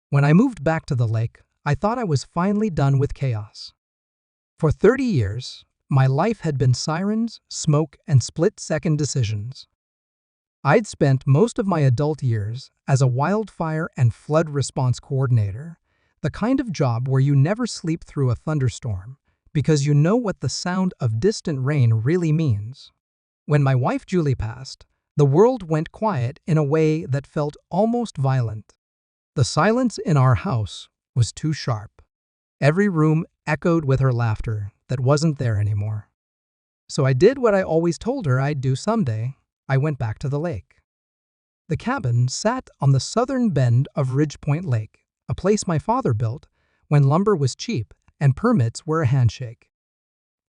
When I moved back to the lake, I thought I was finally done with chaos. For 30 years, my life had been sirens, smoke, and split-second decisions. I'd spent most of my adult years as a wildfire and flood response coordinator, the kind of job where you never sleep through a thunderstorm because you know what the sound of distant rain really means. When my wife Julie passed, the world went quiet in a way that felt almost violent. The silence in our house was too sharp. Every room echoed with her laughter that wasn't there anymore. So I did what I always told her I'd do someday. I went back to the lake. The cabin sat on the southern bend of Ridgepoint Lake, a place my father built when lumber was cheap and permits were a handshake.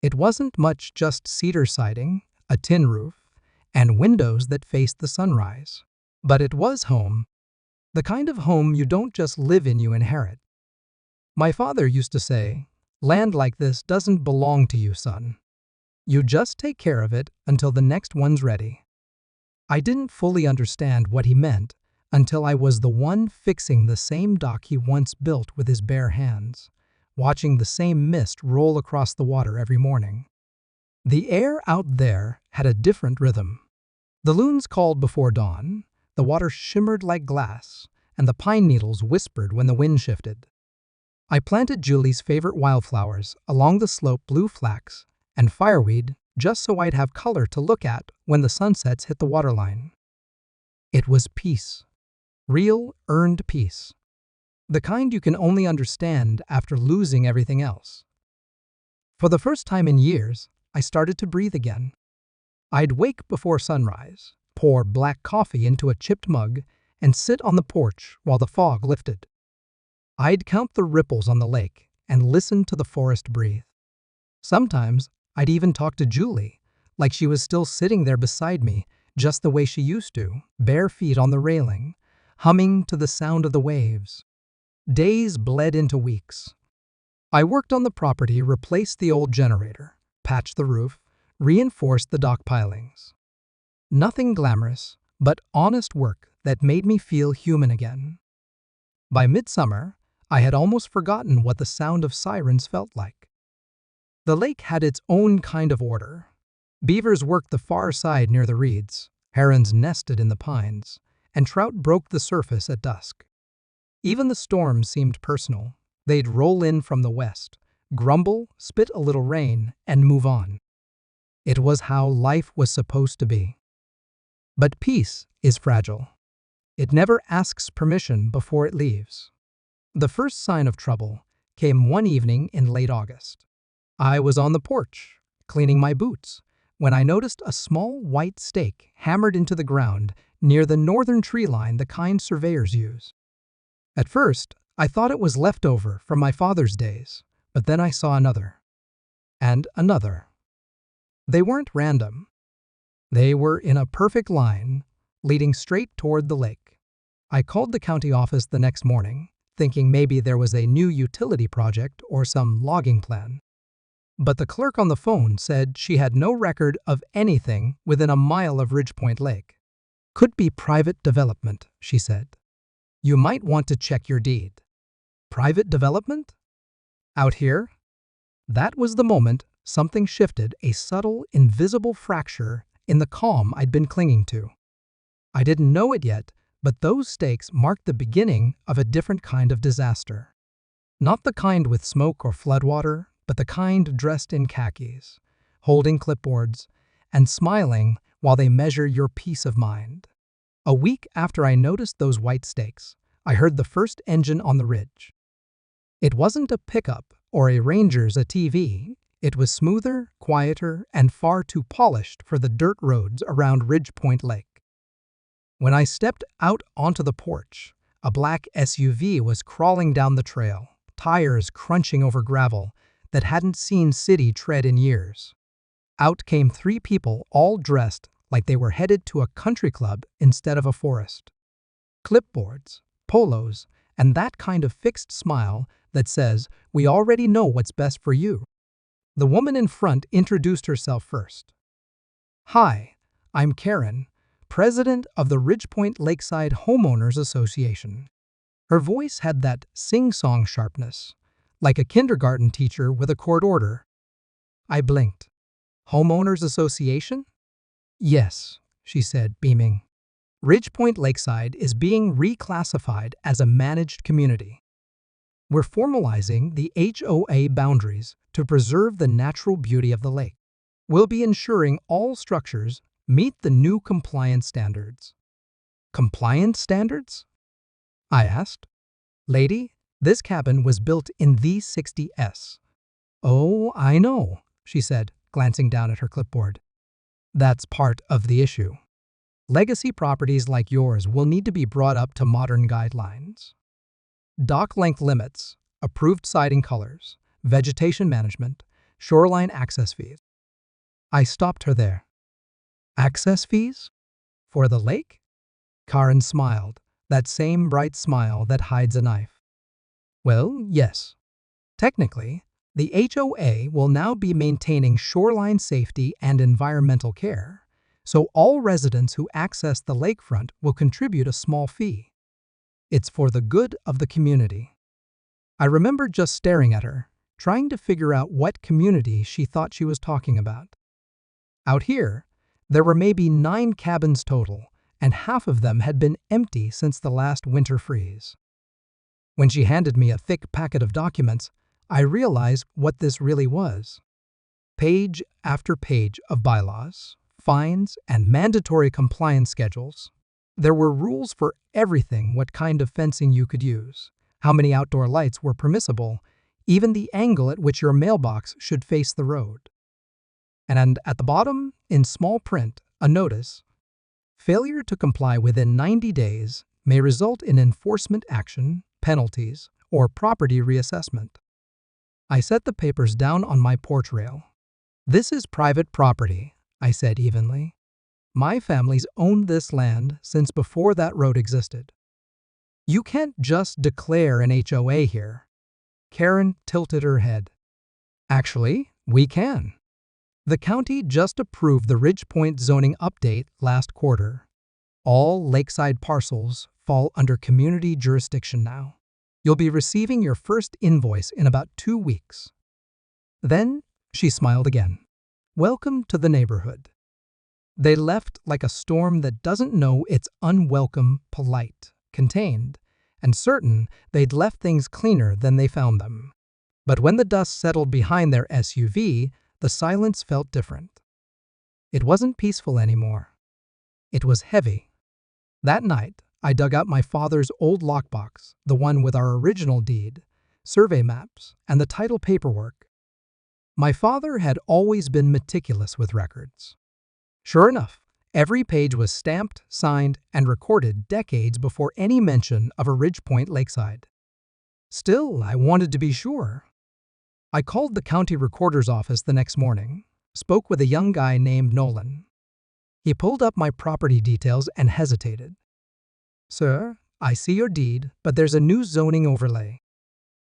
It wasn't much, just cedar siding, a tin roof, and windows that faced the sunrise. But it was home. The kind of home you don't just live in, you inherit. My father used to say, "Land like this doesn't belong to you, son. You just take care of it until the next one's ready." I didn't fully understand what he meant until I was the one fixing the same dock he once built with his bare hands, watching the same mist roll across the water every morning. The air out there had a different rhythm. The loons called before dawn, the water shimmered like glass, and the pine needles whispered when the wind shifted. I planted Julie's favorite wildflowers along the slope, blue flax and fireweed, just so I'd have color to look at when the sunsets hit the waterline. It was peace. Real, earned peace. The kind you can only understand after losing everything else. For the first time in years, I started to breathe again. I'd wake before sunrise, pour black coffee into a chipped mug, and sit on the porch while the fog lifted. I'd count the ripples on the lake and listen to the forest breathe. Sometimes I'd even talk to Julie, like she was still sitting there beside me, just the way she used to, bare feet on the railing, humming to the sound of the waves. Days bled into weeks. I worked on the property, replaced the old generator, patched the roof, reinforced the dock pilings. Nothing glamorous, but honest work that made me feel human again. By midsummer, I had almost forgotten what the sound of sirens felt like. The lake had its own kind of order. Beavers worked the far side near the reeds, herons nested in the pines, and trout broke the surface at dusk. Even the storms seemed personal. They'd roll in from the west, grumble, spit a little rain, and move on. It was how life was supposed to be. But peace is fragile. It never asks permission before it leaves. The first sign of trouble came one evening in late August. I was on the porch, cleaning my boots, when I noticed a small white stake hammered into the ground near the northern tree line, the kind surveyors use. At first, I thought it was leftover from my father's days, but then I saw another. And another. They weren't random. They were in a perfect line, leading straight toward the lake. I called the county office the next morning, thinking maybe there was a new utility project or some logging plan. But the clerk on the phone said she had no record of anything within a mile of Ridgepoint Lake. "Could be private development," she said. "You might want to check your deed." Private development? Out here? That was the moment something shifted, a subtle, invisible fracture in the calm I'd been clinging to. I didn't know it yet, but those stakes marked the beginning of a different kind of disaster. Not the kind with smoke or floodwater, but the kind dressed in khakis, holding clipboards, and smiling while they measure your peace of mind. A week after I noticed those white stakes, I heard the first engine on the ridge. It wasn't a pickup or a Ranger's ATV. It was smoother, quieter, and far too polished for the dirt roads around Ridgepoint Lake. When I stepped out onto the porch, a black SUV was crawling down the trail, tires crunching over gravel that hadn't seen city tread in years. Out came 3 people, all dressed like they were headed to a country club instead of a forest. Clipboards, polos, and that kind of fixed smile that says, "We already know what's best for you." The woman in front introduced herself first. "Hi, I'm Karen, president of the Ridgepoint Lakeside Homeowners Association." Her voice had that sing-song sharpness, like a kindergarten teacher with a court order. I blinked. Homeowners Association? Yes, she said, beaming. Ridgepoint Lakeside is being reclassified as a managed community. We're formalizing the HOA boundaries to preserve the natural beauty of the lake. We'll be ensuring all structures meet the new compliance standards. Compliance standards? I asked. Lady, this cabin was built in the 60s. Oh, I know, she said, glancing down at her clipboard. That's part of the issue. Legacy properties like yours will need to be brought up to modern guidelines. Dock length limits, approved siding colors, vegetation management, shoreline access fees. I stopped her there. Access fees? For the lake? Karen smiled, that same bright smile that hides a knife. Well, yes. Technically, the HOA will now be maintaining shoreline safety and environmental care, so all residents who access the lakefront will contribute a small fee. It's for the good of the community. I remember just staring at her, trying to figure out what community she thought she was talking about. Out here, there were maybe 9 cabins total, and half of them had been empty since the last winter freeze. When she handed me a thick packet of documents, I realized what this really was. Page after page of bylaws, fines, and mandatory compliance schedules. There were rules for everything: what kind of fencing you could use, how many outdoor lights were permissible, even the angle at which your mailbox should face the road. And at the bottom, in small print, a notice: failure to comply within 90 days may result in enforcement action, penalties, or property reassessment. I set the papers down on my porch rail. This is private property, I said evenly. My family's owned this land since before that road existed. You can't just declare an HOA here. Karen tilted her head. Actually, we can. The county just approved the Ridgepoint zoning update last quarter. All lakeside parcels fall under community jurisdiction now. You'll be receiving your first invoice in about 2 weeks. Then she smiled again. Welcome to the neighborhood. They left like a storm that doesn't know it's unwelcome, polite, contained, and certain they'd left things cleaner than they found them. But when the dust settled behind their SUV, the silence felt different. It wasn't peaceful anymore. It was heavy. That night, I dug out my father's old lockbox, the one with our original deed, survey maps, and the title paperwork. My father had always been meticulous with records. Sure enough, every page was stamped, signed, and recorded decades before any mention of a Ridgepoint Lakeside. Still, I wanted to be sure. I called the county recorder's office the next morning, spoke with a young guy named Nolan. He pulled up my property details and hesitated. Sir, I see your deed, but there's a new zoning overlay.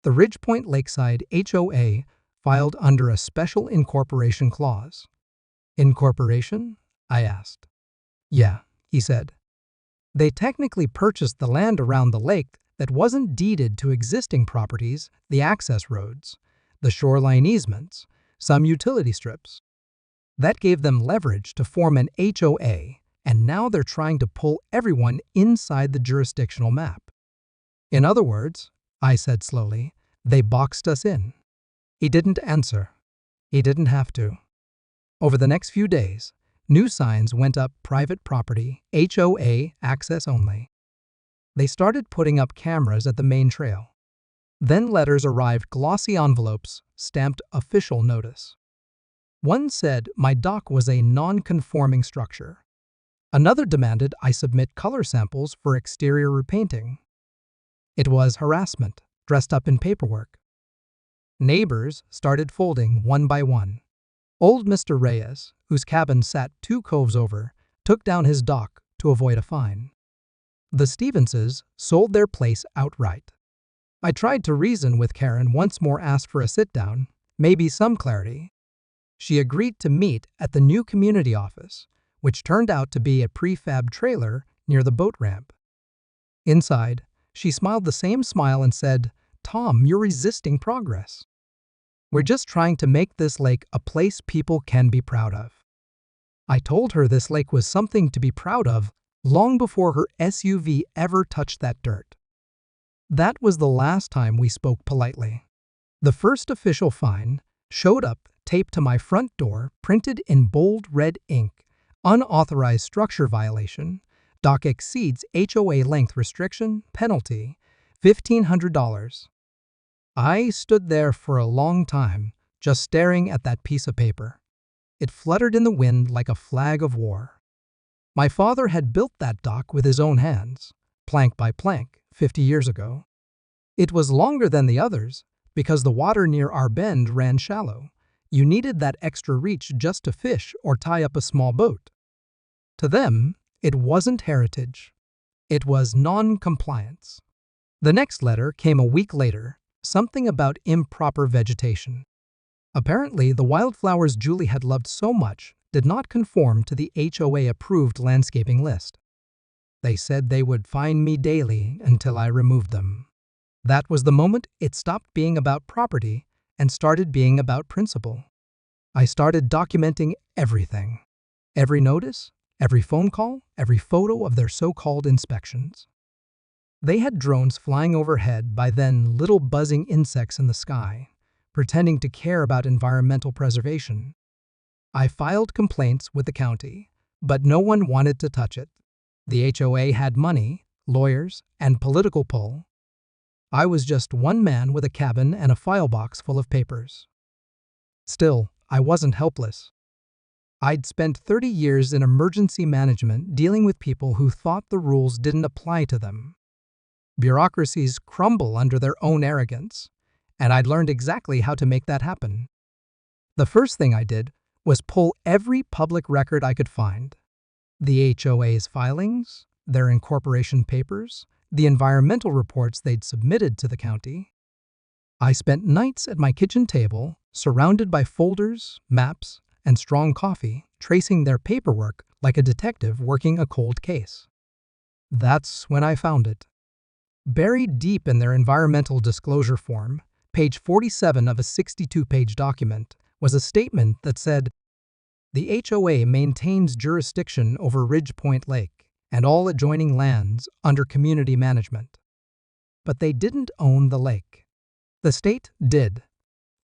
The Ridgepoint Lakeside HOA filed under a special incorporation clause. Incorporation? I asked. Yeah, he said. They technically purchased the land around the lake that wasn't deeded to existing properties, the access roads, the shoreline easements, some utility strips. That gave them leverage to form an HOA, and now they're trying to pull everyone inside the jurisdictional map. In other words, I said slowly, they boxed us in. He didn't answer. He didn't have to. Over the next few days, new signs went up: private property, HOA, access only. They started putting up cameras at the main trail. Then letters arrived, glossy envelopes, stamped official notice. One said my dock was a non-conforming structure. Another demanded I submit color samples for exterior repainting. It was harassment, dressed up in paperwork. Neighbors started folding one by one. Old Mr. Reyes, whose cabin sat 2 coves over, took down his dock to avoid a fine. The Stevenses sold their place outright. I tried to reason with Karen, once more asked for a sit-down, maybe some clarity. She agreed to meet at the new community office, which turned out to be a prefab trailer near the boat ramp. Inside, She smiled the same smile and said, "Tom, you're resisting progress. We're just trying to make this lake a place people can be proud of." I told her this lake was something to be proud of long before her SUV ever touched that dirt. That was the last time we spoke politely. The first official fine showed up, taped to my front door, printed in bold red ink: unauthorized structure violation, dock exceeds HOA length restriction, penalty, $1,500. I stood there for a long time, just staring at that piece of paper. It fluttered in the wind like a flag of war. My father had built that dock with his own hands, plank by plank, 50 years ago. It was longer than the others because the water near our bend ran shallow. You needed that extra reach just to fish or tie up a small boat. To them, it wasn't heritage. It was non-compliance. The next letter came a week later, something about improper vegetation. Apparently, the wildflowers Julie had loved so much did not conform to the HOA-approved landscaping list. They said they would fine me daily until I removed them. That was the moment it stopped being about property and started being about principle. I started documenting everything. Every notice, every phone call, every photo of their so-called inspections. They had drones flying overhead, by then little buzzing insects in the sky, pretending to care about environmental preservation. I filed complaints with the county, but no one wanted to touch it. The HOA had money, lawyers, and political pull. I was just one man with a cabin and a file box full of papers. Still, I wasn't helpless. I'd spent 30 years in emergency management dealing with people who thought the rules didn't apply to them. Bureaucracies crumble under their own arrogance, and I'd learned exactly how to make that happen. The first thing I did was pull every public record I could find: the HOA's filings, their incorporation papers, the environmental reports they'd submitted to the county. I spent nights at my kitchen table, surrounded by folders, maps, and strong coffee, tracing their paperwork like a detective working a cold case. That's when I found it. Buried deep in their environmental disclosure form, page 47 of a 62-page document, was a statement that said, "The HOA maintains jurisdiction over Ridge Point Lake and all adjoining lands under community management." But they didn't own the lake. The state did,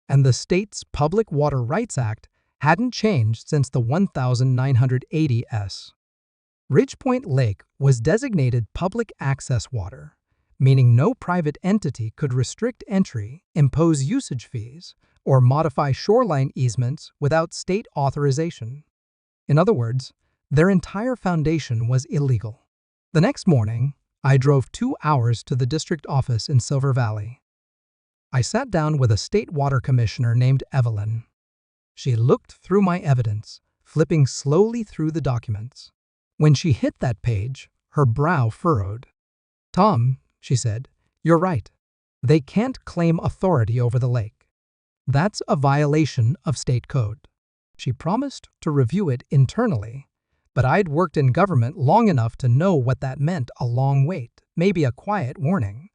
and the state's Public Water Rights Act hadn't changed since the 1980s. Ridge Point Lake was designated public access water, meaning no private entity could restrict entry, impose usage fees, or modify shoreline easements without state authorization. In other words, their entire foundation was illegal. The next morning, I drove 2 hours to the district office in Silver Valley. I sat down with a state water commissioner named Evelyn. She looked through my evidence, flipping slowly through the documents. When she hit that page, her brow furrowed. "Tom," she said, "you're right. They can't claim authority over the lake. That's a violation of state code." She promised to review it internally, but I'd worked in government long enough to know what that meant: a long wait, maybe a quiet warning,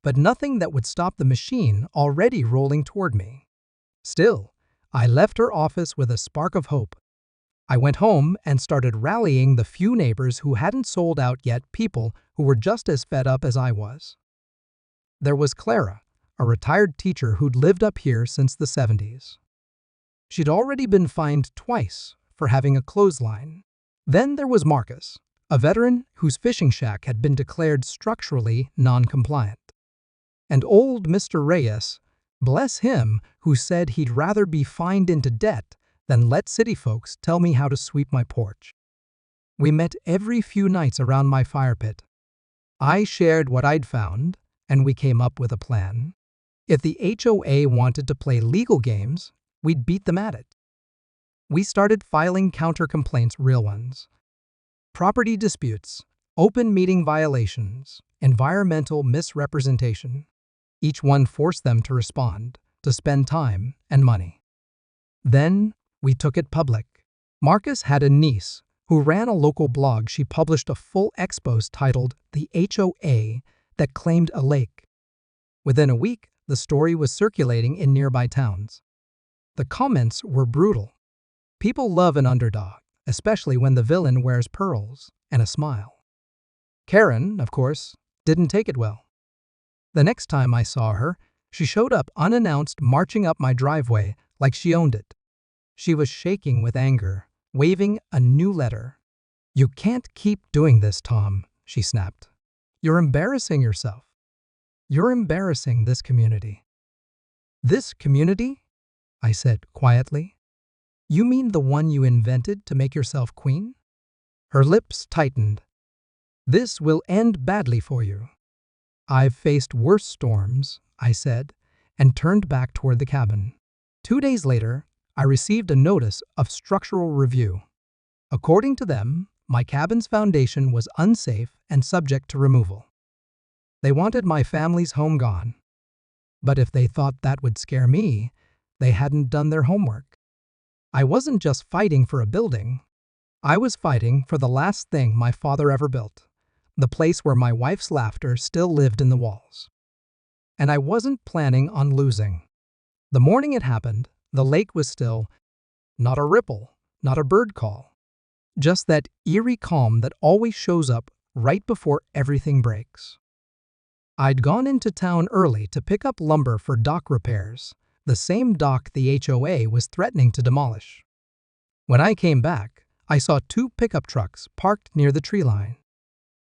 but nothing that would stop the machine already rolling toward me. Still, I left her office with a spark of hope. I went home and started rallying the few neighbors who hadn't sold out yet, people who were just as fed up as I was. There was Clara, a retired teacher who'd lived up here since the 70s. She'd already been fined twice for having a clothesline. Then there was Marcus, a veteran whose fishing shack had been declared structurally non-compliant. And old Mr. Reyes, bless him, who said he'd rather be fined into debt than let city folks tell me how to sweep my porch. We met every few nights around my fire pit. I shared what I'd found, and we came up with a plan. If the HOA wanted to play legal games, we'd beat them at it. We started filing counter-complaints, real ones. Property disputes, open meeting violations, environmental misrepresentation. Each one forced them to respond, to spend time and money. Then we took it public. Marcus had a niece who ran a local blog. She published a full expose titled "The HOA that claimed a lake. Within a week, the story was circulating in nearby towns. The comments were brutal. People love an underdog, especially when the villain wears pearls and a smile. Karen, of course, didn't take it well. The next time I saw her, she showed up unannounced, marching up my driveway like she owned it. She was shaking with anger, waving a new letter. "You can't keep doing this, Tom," she snapped. "You're embarrassing yourself. You're embarrassing this community." "This community?" I said quietly. "You mean the one you invented to make yourself queen?" Her lips tightened. "This will end badly for you." "I've faced worse storms," I said, and turned back toward the cabin. 2 days later, I received a notice of structural review. According to them, my cabin's foundation was unsafe and subject to removal. They wanted my family's home gone. But if they thought that would scare me, they hadn't done their homework. I wasn't just fighting for a building. I was fighting for the last thing my father ever built, the place where my wife's laughter still lived in the walls. And I wasn't planning on losing. The morning it happened, the lake was still, not a ripple, not a bird call, just that eerie calm that always shows up right before everything breaks. I'd gone into town early to pick up lumber for dock repairs, the same dock the HOA was threatening to demolish. When I came back, I saw 2 pickup trucks parked near the tree line.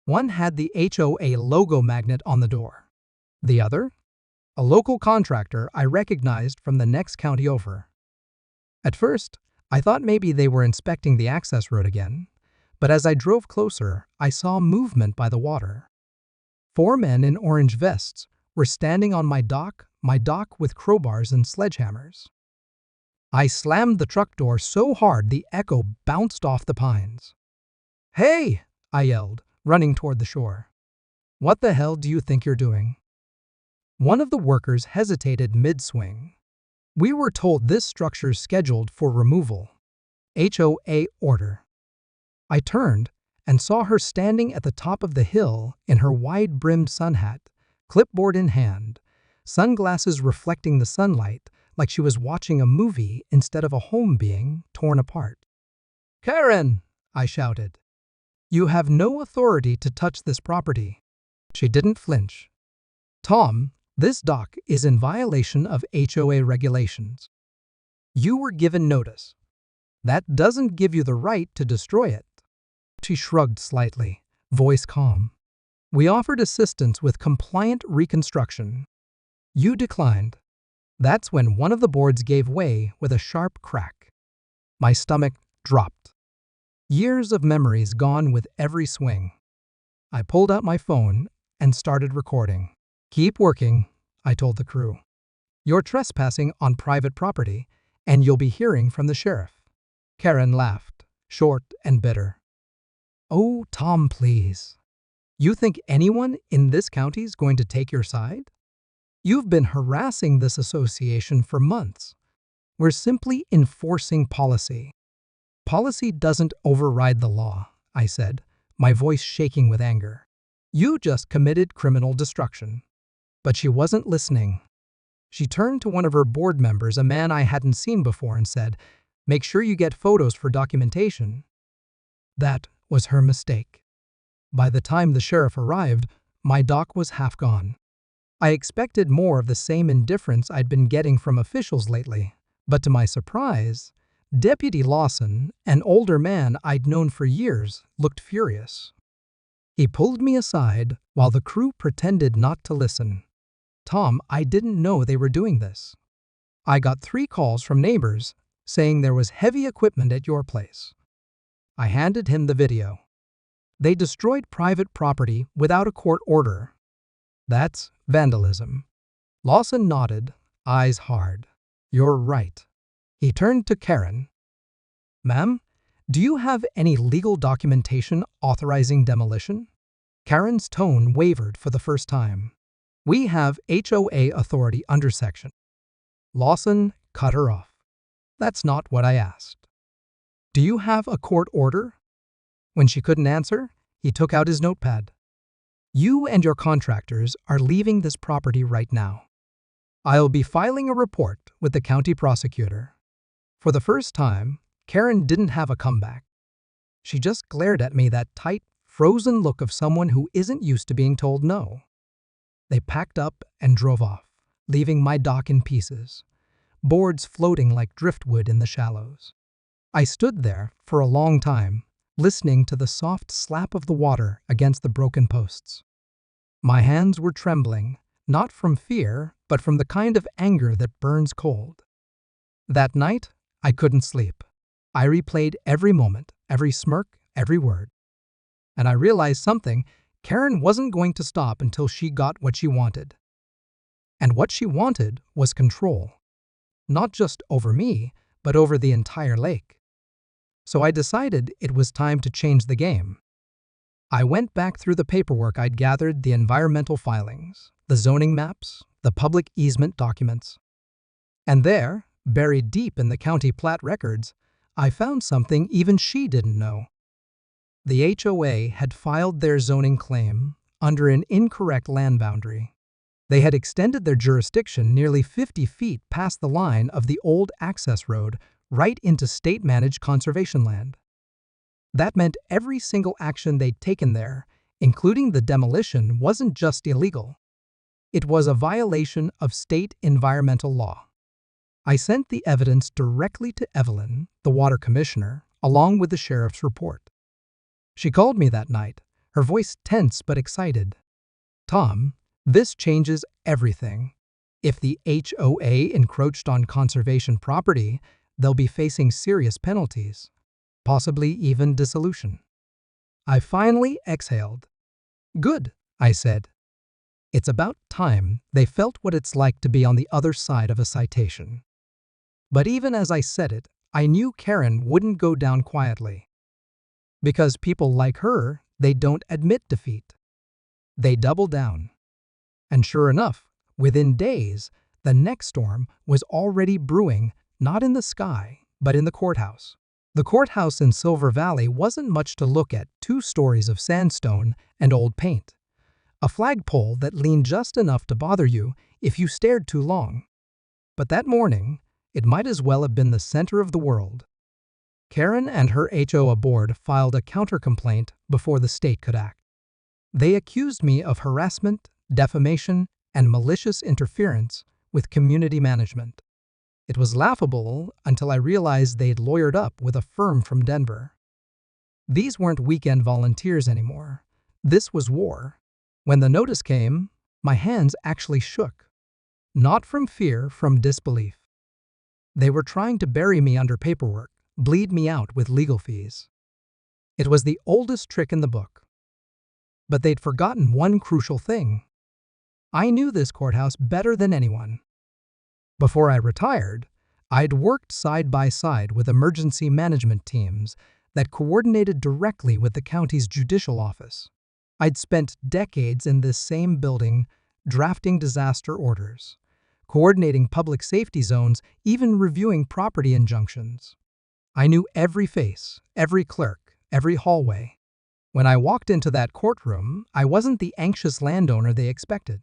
One had the HOA logo magnet on the door. The other? A local contractor I recognized from the next county over. At first, I thought maybe they were inspecting the access road again, but as I drove closer, I saw movement by the water. 4 men in orange vests were standing on my dock with crowbars and sledgehammers. I slammed the truck door so hard the echo bounced off the pines. "Hey!" I yelled, running toward the shore. "What the hell do you think you're doing?" One of the workers hesitated mid-swing. "We were told this structure's scheduled for removal. HOA order." I turned and saw her standing at the top of the hill in her wide-brimmed sun hat, clipboard in hand, sunglasses reflecting the sunlight like she was watching a movie instead of a home being torn apart. "Karen!" I shouted. "You have no authority to touch this property." She didn't flinch. "Tom, this dock is in violation of HOA regulations. You were given notice. That doesn't give you the right to destroy it." She shrugged slightly, voice calm. "We offered assistance with compliant reconstruction. You declined." That's when one of the boards gave way with a sharp crack. My stomach dropped. Years of memories gone with every swing. I pulled out my phone and started recording. "Keep working," I told the crew. "You're trespassing on private property, and you'll be hearing from the sheriff." Karen laughed, short and bitter. "Oh, Tom, please. You think anyone in this county's going to take your side? You've been harassing this association for months. We're simply enforcing policy." "Policy doesn't override the law," I said, my voice shaking with anger. "You just committed criminal destruction." But she wasn't listening. She turned to one of her board members, a man I hadn't seen before, and said, "Make sure you get photos for documentation." That was her mistake. By the time the sheriff arrived, my dock was half gone. I expected more of the same indifference I'd been getting from officials lately, but to my surprise, Deputy Lawson, an older man I'd known for years, looked furious. He pulled me aside while the crew pretended not to listen. "Tom, I didn't know they were doing this. I got 3 calls from neighbors saying there was heavy equipment at your place." I handed him the video. "They destroyed private property without a court order. That's vandalism." Lawson nodded, eyes hard. "You're right." He turned to Karen. "Ma'am, do you have any legal documentation authorizing demolition?" Karen's tone wavered for the first time. "We have HOA authority under section." Lawson cut her off. "That's not what I asked." "Do you have a court order?" When she couldn't answer, he took out his notepad. You and your contractors are leaving this property right now. I'll be filing a report with the county prosecutor." For the first time, Karen didn't have a comeback. She just glared at me, that tight, frozen look of someone who isn't used to being told no. They packed up and drove off, leaving my dock in pieces, boards floating like driftwood in the shallows. I stood there for a long time, listening to the soft slap of the water against the broken posts. My hands were trembling, not from fear, but from the kind of anger that burns cold. That night, I couldn't sleep. I replayed every moment, every smirk, every word. And I realized something: Karen wasn't going to stop until she got what she wanted. And what she wanted was control. Not just over me, but over the entire lake. So I decided it was time to change the game. I went back through the paperwork I'd gathered, the environmental filings, the zoning maps, the public easement documents. And there, buried deep in the county plat records, I found something even she didn't know. The HOA had filed their zoning claim under an incorrect land boundary. They had extended their jurisdiction nearly 50 feet past the line of the old access road, right into state-managed conservation land. That meant every single action they'd taken there, including the demolition, wasn't just illegal. It was a violation of state environmental law. I sent the evidence directly to Evelyn, the water commissioner, along with the sheriff's report. She called me that night, her voice tense but excited. "Tom, this changes everything. If the HOA encroached on conservation property, they'll be facing serious penalties, possibly even dissolution." I finally exhaled. "Good," I said. It's about time they felt what it's like to be on the other side of a citation. But even as I said it, I knew Karen wouldn't go down quietly. Because people like her, they don't admit defeat. They double down. And sure enough, within days, the next storm was already brewing, not in the sky, but in the courthouse. The courthouse in Silver Valley wasn't much to look at: 2 stories of sandstone and old paint. A flagpole that leaned just enough to bother you if you stared too long. But that morning, it might as well have been the center of the world. Karen and her HOA board filed a counter-complaint before the state could act. They accused me of harassment, defamation, and malicious interference with community management. It was laughable until I realized they'd lawyered up with a firm from Denver. These weren't weekend volunteers anymore. This was war. When the notice came, my hands actually shook. Not from fear, from disbelief. They were trying to bury me under paperwork, bleed me out with legal fees. It was the oldest trick in the book. But they'd forgotten one crucial thing. I knew this courthouse better than anyone. Before I retired, I'd worked side by side with emergency management teams that coordinated directly with the county's judicial office. I'd spent decades in this same building, drafting disaster orders, coordinating public safety zones, even reviewing property injunctions. I knew every face, every clerk, every hallway. When I walked into that courtroom, I wasn't the anxious landowner they expected.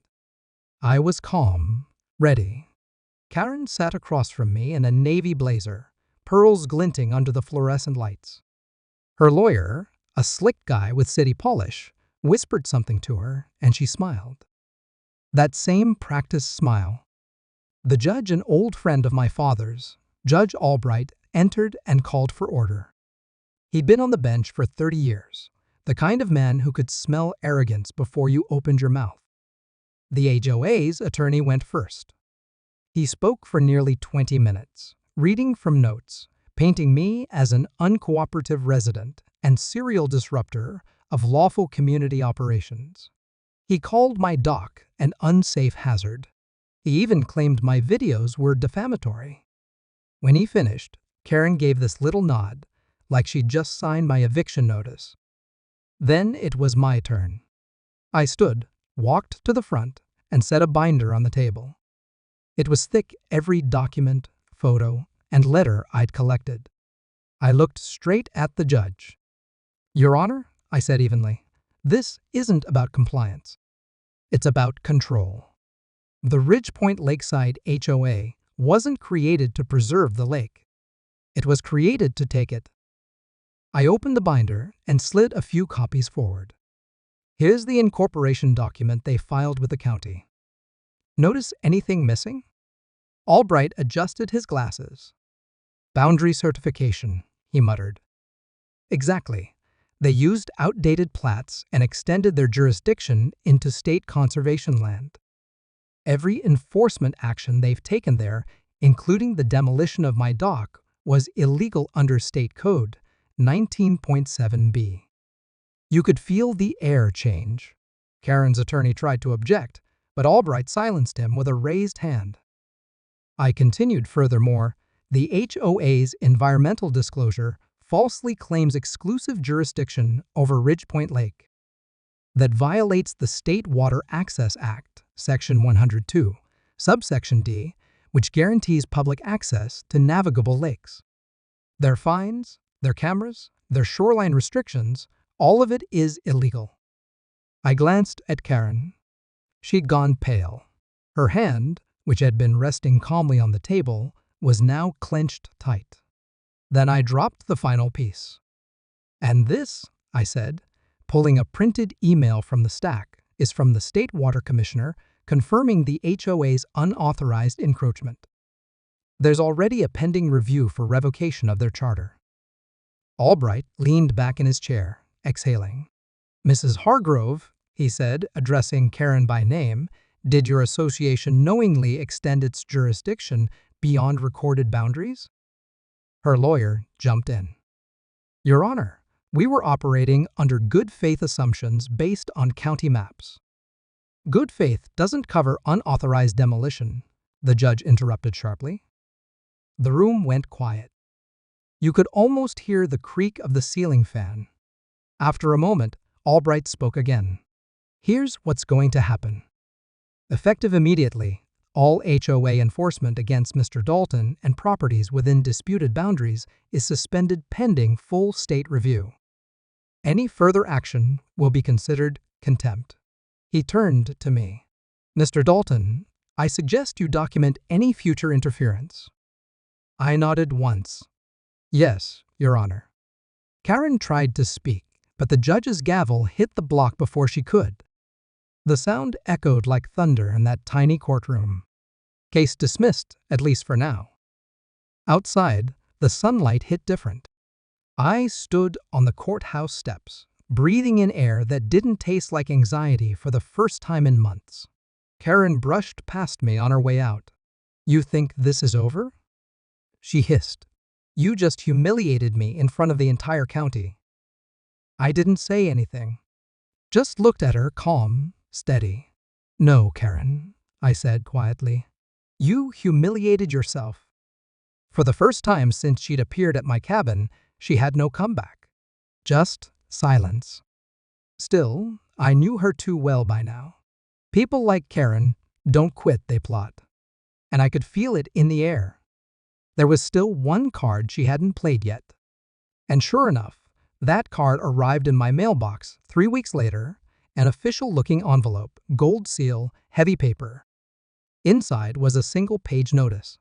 I was calm, ready. Karen sat across from me in a navy blazer, pearls glinting under the fluorescent lights. Her lawyer, a slick guy with city polish, whispered something to her, and she smiled. That same practiced smile. The judge, an old friend of my father's, Judge Albright, entered and called for order. He'd been on the bench for 30 years, the kind of man who could smell arrogance before you opened your mouth. The HOA's attorney went first. He spoke for nearly 20 minutes, reading from notes, painting me as an uncooperative resident and serial disruptor of lawful community operations. He called my dock an unsafe hazard. He even claimed my videos were defamatory. When he finished, Karen gave this little nod, like she'd just signed my eviction notice. Then it was my turn. I stood, walked to the front, and set a binder on the table. It was thick, every document, photo, and letter I'd collected. I looked straight at the judge. "Your Honor," I said evenly, This isn't about compliance. It's about control. The Ridgepoint Lakeside HOA wasn't created to preserve the lake. It was created to take it. I opened the binder and slid a few copies forward. Here's the incorporation document they filed with the county. Notice anything missing? Albright adjusted his glasses. Boundary certification, he muttered. Exactly. They used outdated plats and extended their jurisdiction into state conservation land. Every enforcement action they've taken there, including the demolition of my dock, was illegal under State Code 19.7b. You could feel the air change. Karen's attorney tried to object, but Albright silenced him with a raised hand. I continued furthermore, the HOA's environmental disclosure falsely claims exclusive jurisdiction over Ridgepoint Lake. That violates the State Water Access Act, Section 102, subsection D, which guarantees public access to navigable lakes. Their fines, their cameras, their shoreline restrictions, all of it is illegal. I glanced at Karen. She'd gone pale. Her hand, which had been resting calmly on the table, was now clenched tight. Then I dropped the final piece. And this, I said, pulling a printed email from the stack, is from the State Water Commissioner confirming the HOA's unauthorized encroachment. There's already a pending review for revocation of their charter. Albright leaned back in his chair, exhaling. Mrs. Hargrove, he said, addressing Karen by name, did your association knowingly extend its jurisdiction beyond recorded boundaries? Her lawyer jumped in. Your Honor, we were operating under good faith assumptions based on county maps. Good faith doesn't cover unauthorized demolition, the judge interrupted sharply. The room went quiet. You could almost hear the creak of the ceiling fan. After a moment, Albright spoke again. Here's what's going to happen. Effective immediately, all HOA enforcement against Mr. Dalton and properties within disputed boundaries is suspended pending full state review. Any further action will be considered contempt. He turned to me. Mr. Dalton, I suggest you document any future interference. I nodded once. Yes, Your Honor. Karen tried to speak, but the judge's gavel hit the block before she could. The sound echoed like thunder in that tiny courtroom. Case dismissed, at least for now. Outside, the sunlight hit different. I stood on the courthouse steps, breathing in air that didn't taste like anxiety for the first time in months. Karen brushed past me on her way out. You think this is over? She hissed. You just humiliated me in front of the entire county. I didn't say anything. Just looked at her, calm, steady. No, Karen, I said quietly. You humiliated yourself. For the first time since she'd appeared at my cabin, she had no comeback. Just silence. Still, I knew her too well by now. People like Karen don't quit, they plot. And I could feel it in the air. There was still one card she hadn't played yet. And sure enough, that card arrived in my mailbox 3 weeks later, an official-looking envelope, gold seal, heavy paper. Inside was a single-page notice.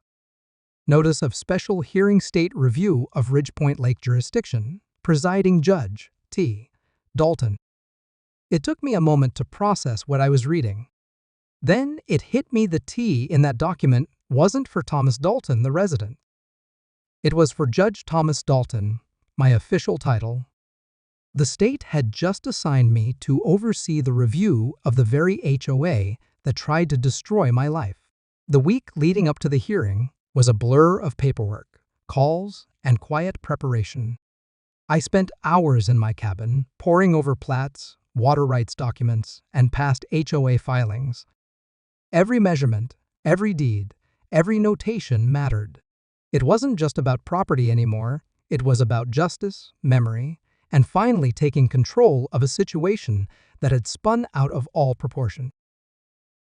Notice of Special Hearing State Review of Ridgepoint Lake Jurisdiction, Presiding Judge, T. Dalton. It took me a moment to process what I was reading. Then it hit me the T in that document wasn't for Thomas Dalton, the resident. It was for Judge Thomas Dalton, my official title. The state had just assigned me to oversee the review of the very HOA that tried to destroy my life. The week leading up to the hearing was a blur of paperwork, calls, and quiet preparation. I spent hours in my cabin, poring over plats, water rights documents, and past HOA filings. Every measurement, every deed, every notation mattered. It wasn't just about property anymore, it was about justice, memory, and finally taking control of a situation that had spun out of all proportion.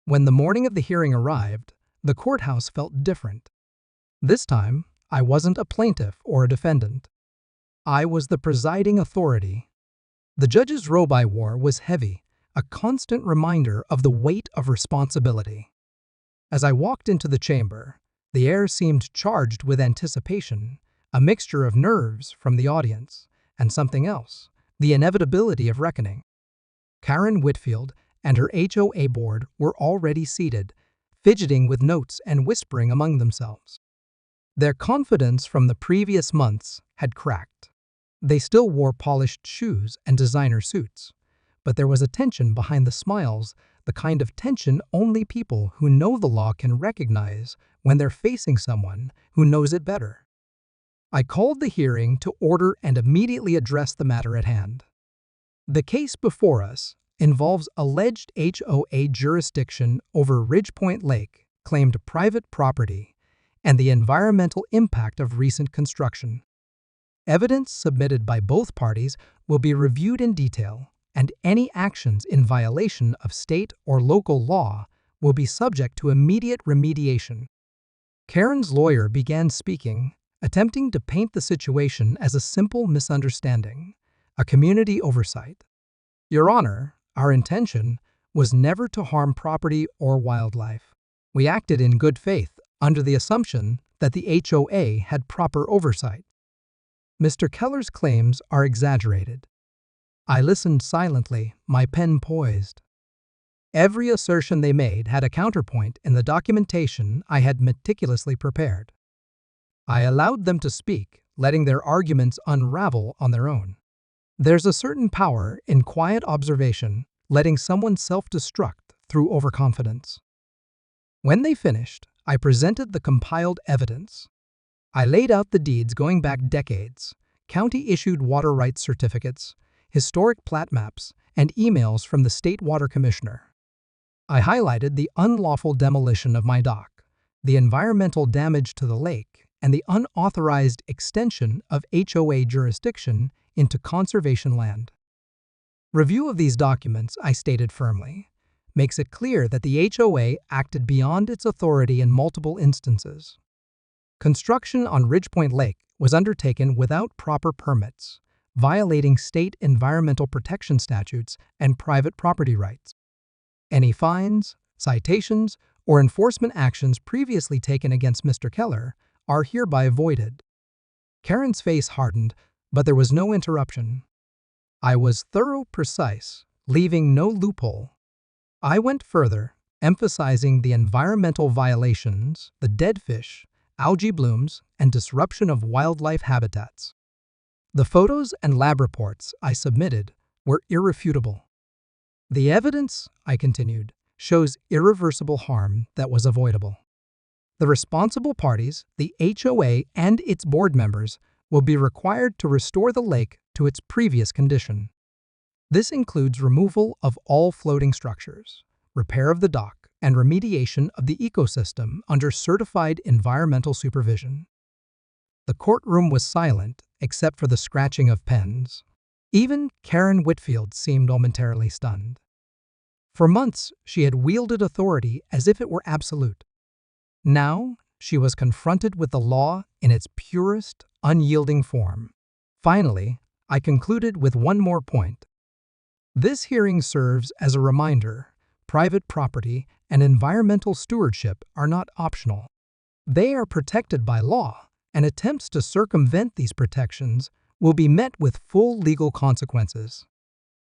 When the morning of the hearing arrived, the courthouse felt different. This time, I wasn't a plaintiff or a defendant. I was the presiding authority. The judge's robe I wore was heavy, a constant reminder of the weight of responsibility. As I walked into the chamber, the air seemed charged with anticipation, a mixture of nerves from the audience, and something else, the inevitability of reckoning. Karen Whitfield and her HOA board were already seated, fidgeting with notes and whispering among themselves. Their confidence from the previous months had cracked. They still wore polished shoes and designer suits, but there was a tension behind the smiles, the kind of tension only people who know the law can recognize when they're facing someone who knows it better. I called the hearing to order and immediately addressed the matter at hand. The case before us involves alleged HOA jurisdiction over Ridgepoint Lake, claimed private property, and the environmental impact of recent construction. Evidence submitted by both parties will be reviewed in detail, and any actions in violation of state or local law will be subject to immediate remediation. Karen's lawyer began speaking, attempting to paint the situation as a simple misunderstanding, a community oversight. Your Honor, our intention was never to harm property or wildlife. We acted in good faith under the assumption that the HOA had proper oversight. Mr. Keller's claims are exaggerated. I listened silently, my pen poised. Every assertion they made had a counterpoint in the documentation I had meticulously prepared. I allowed them to speak, letting their arguments unravel on their own. There's a certain power in quiet observation, letting someone self-destruct through overconfidence. When they finished, I presented the compiled evidence. I laid out the deeds going back decades, county-issued water rights certificates, historic plat maps, and emails from the state water commissioner. I highlighted the unlawful demolition of my dock, the environmental damage to the lake, and the unauthorized extension of HOA jurisdiction into conservation land. Review of these documents, I stated firmly, makes it clear that the HOA acted beyond its authority in multiple instances. Construction on Ridgepoint Lake was undertaken without proper permits, violating state environmental protection statutes and private property rights. Any fines, citations, or enforcement actions previously taken against Mr. Keller are hereby voided. Karen's face hardened, but there was no interruption. I was thorough, precise, leaving no loophole. I went further, emphasizing the environmental violations, the dead fish, algae blooms, and disruption of wildlife habitats. The photos and lab reports I submitted were irrefutable. The evidence, I continued, shows irreversible harm that was avoidable. The responsible parties, the HOA and its board members, will be required to restore the lake to its previous condition. This includes removal of all floating structures, repair of the dock, and remediation of the ecosystem under certified environmental supervision. The courtroom was silent except for the scratching of pens. Even Karen Whitfield seemed momentarily stunned. For months, she had wielded authority as if it were absolute. Now, she was confronted with the law in its purest, unyielding form. Finally, I concluded with one more point. This hearing serves as a reminder: private property and environmental stewardship are not optional. They are protected by law, and attempts to circumvent these protections will be met with full legal consequences.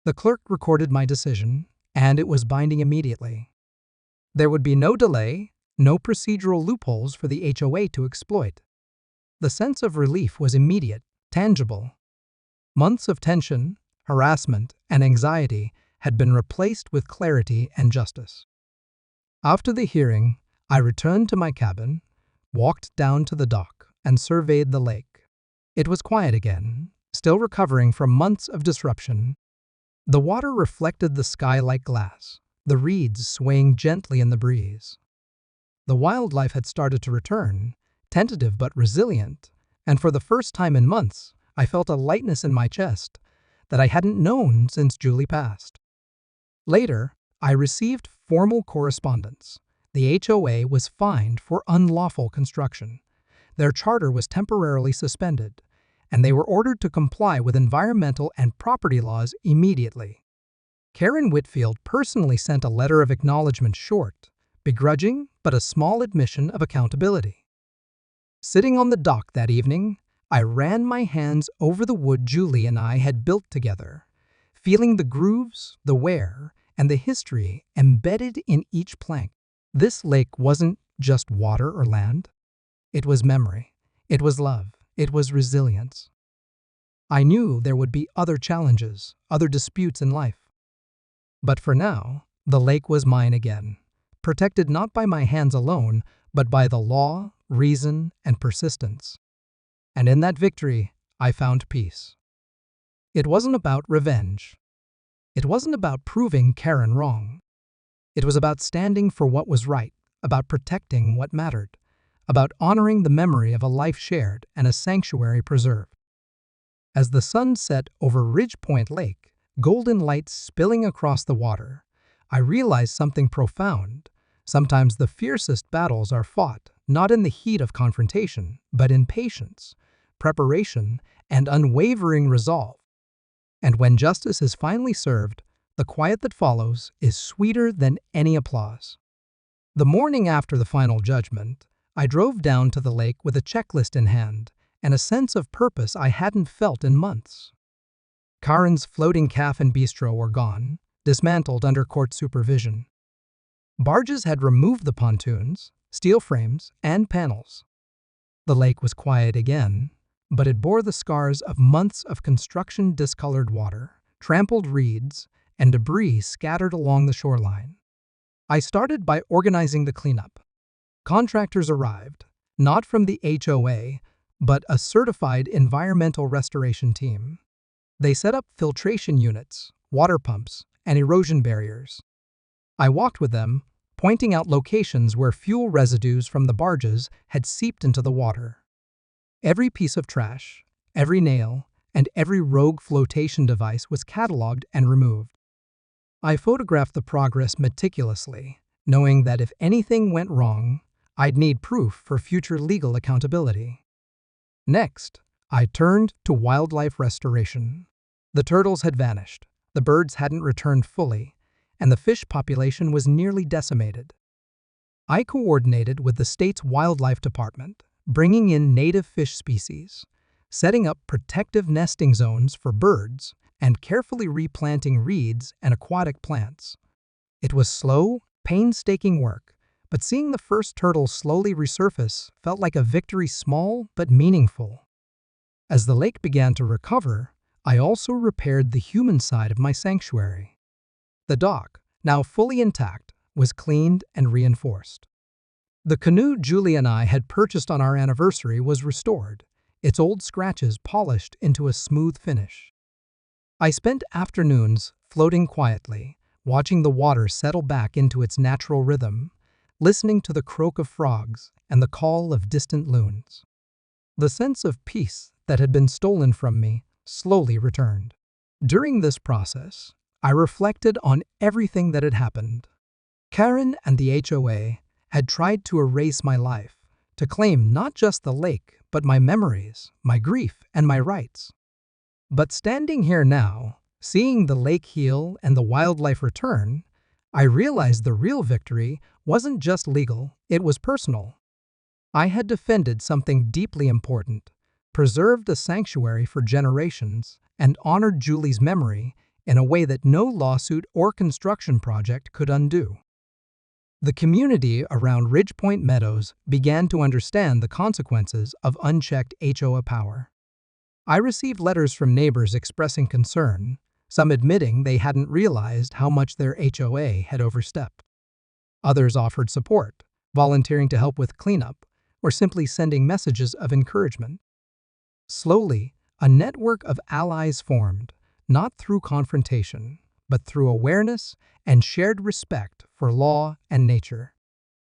The clerk recorded my decision, and it was binding immediately. There would be no delay, no procedural loopholes for the HOA to exploit. The sense of relief was immediate, tangible. Months of tension, harassment, and anxiety had been replaced with clarity and justice. After the hearing, I returned to my cabin, walked down to the dock, and surveyed the lake. It was quiet again, still recovering from months of disruption. The water reflected the sky like glass, the reeds swaying gently in the breeze. The wildlife had started to return, tentative but resilient, and for the first time in months, I felt a lightness in my chest that I hadn't known since Julie passed. Later, I received formal correspondence. The HOA was fined for unlawful construction. Their charter was temporarily suspended, and they were ordered to comply with environmental and property laws immediately. Karen Whitfield personally sent a letter of acknowledgement short, begrudging but a small admission of accountability. Sitting on the dock that evening, I ran my hands over the wood Julie and I had built together, feeling the grooves, the wear, and the history embedded in each plank. This lake wasn't just water or land. It was memory. It was love. It was resilience. I knew there would be other challenges, other disputes in life. But for now, the lake was mine again, protected not by my hands alone, but by the law, reason, and persistence. And in that victory, I found peace. It wasn't about revenge. It wasn't about proving Karen wrong. It was about standing for what was right, about protecting what mattered, about honoring the memory of a life shared and a sanctuary preserved. As the sun set over Ridge Point Lake, golden light spilling across the water, I realized something profound. Sometimes the fiercest battles are fought not in the heat of confrontation, but in patience, preparation, and unwavering resolve. And when justice is finally served, the quiet that follows is sweeter than any applause. The morning after the final judgment, I drove down to the lake with a checklist in hand and a sense of purpose I hadn't felt in months. Karen's floating cafe and bistro were gone, dismantled under court supervision. Barges had removed the pontoons, steel frames, and panels. The lake was quiet again, but it bore the scars of months of construction-discolored water, trampled reeds, and debris scattered along the shoreline. I started by organizing the cleanup. Contractors arrived, not from the HOA, but a certified environmental restoration team. They set up filtration units, water pumps, and erosion barriers. I walked with them, pointing out locations where fuel residues from the barges had seeped into the water. Every piece of trash, every nail, and every rogue flotation device was cataloged and removed. I photographed the progress meticulously, knowing that if anything went wrong, I'd need proof for future legal accountability. Next, I turned to wildlife restoration. The turtles had vanished, the birds hadn't returned fully, and the fish population was nearly decimated. I coordinated with the state's wildlife department, bringing in native fish species, setting up protective nesting zones for birds, and carefully replanting reeds and aquatic plants. It was slow, painstaking work, but seeing the first turtles slowly resurface felt like a victory, small but meaningful. As the lake began to recover, I also repaired the human side of my sanctuary. The dock, now fully intact, was cleaned and reinforced. The canoe Julie and I had purchased on our anniversary was restored, its old scratches polished into a smooth finish. I spent afternoons floating quietly, watching the water settle back into its natural rhythm, listening to the croak of frogs and the call of distant loons. The sense of peace that had been stolen from me slowly returned. During this process, I reflected on everything that had happened. Karen and the HOA had tried to erase my life, to claim not just the lake, but my memories, my grief, and my rights. But standing here now, seeing the lake heal and the wildlife return, I realized the real victory wasn't just legal, it was personal. I had defended something deeply important, preserved a sanctuary for generations, and honored Julie's memory in a way that no lawsuit or construction project could undo. The community around Ridge Point Meadows began to understand the consequences of unchecked HOA power. I received letters from neighbors expressing concern, some admitting they hadn't realized how much their HOA had overstepped. Others offered support, volunteering to help with cleanup, or simply sending messages of encouragement. Slowly, a network of allies formed, not through confrontation, but through awareness and shared respect for law and nature.